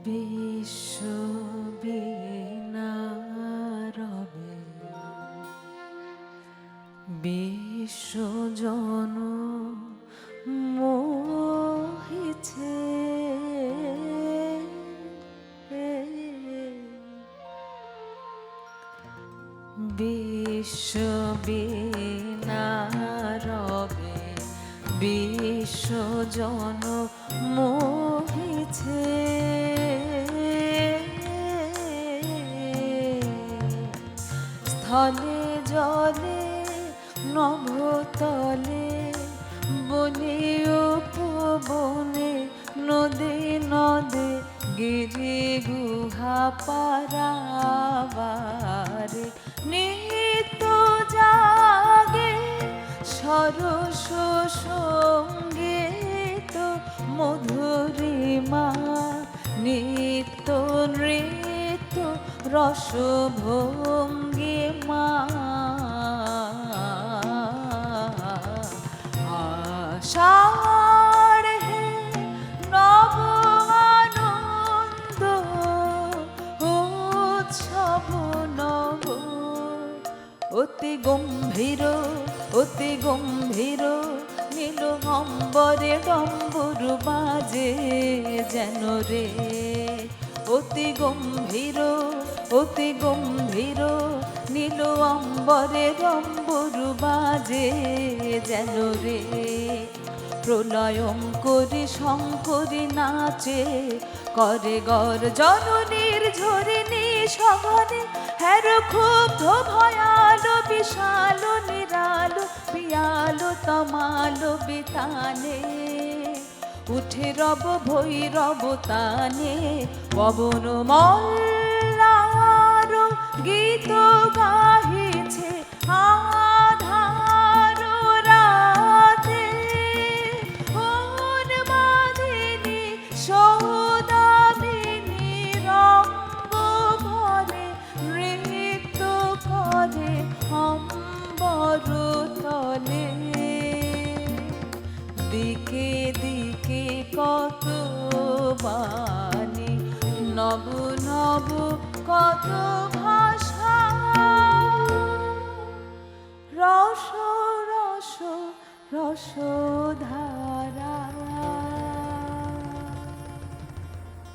বিশ্ব বীণা রবে বিশ্বজন মোহিছে বিশ্ব বীণা রবে বিশ্বজন মোহিছে স্থলে জলে নভতলে বনে উপবনে নদে নদে গিরি গুহা পারাবারে নিত্য জাগে সরস সঙ্গীত মধুরিমা নিত্য নৃত্য রসভঙ্গিমা আষাঢ় হে নব আনন্দ উৎসব নব অতি গম্ভীর নীল অম্বরে ডম্বুরু বাজে যেন রে অতি গম্ভীর নীল অম্বরে ডম্বুরু বাজে যেন রে প্রলয়ং করি শঙ্করী নাচে করে গর্জন নির্ঝরিণী সঘনে হের ক্ষুব্ধ ভয়ালো বিশালো নিরালো পিয়ালো তমালো বিতানে উঠে রব ভৈরব তানে পবন মল্লার গীত গাহিছে আধার রাতে উন্মাদিনী সৌদামিনী রঙ্গ ঘরে নৃত্য করে অম্বর তলে দিকে দিকে কত বাণী নব নব কত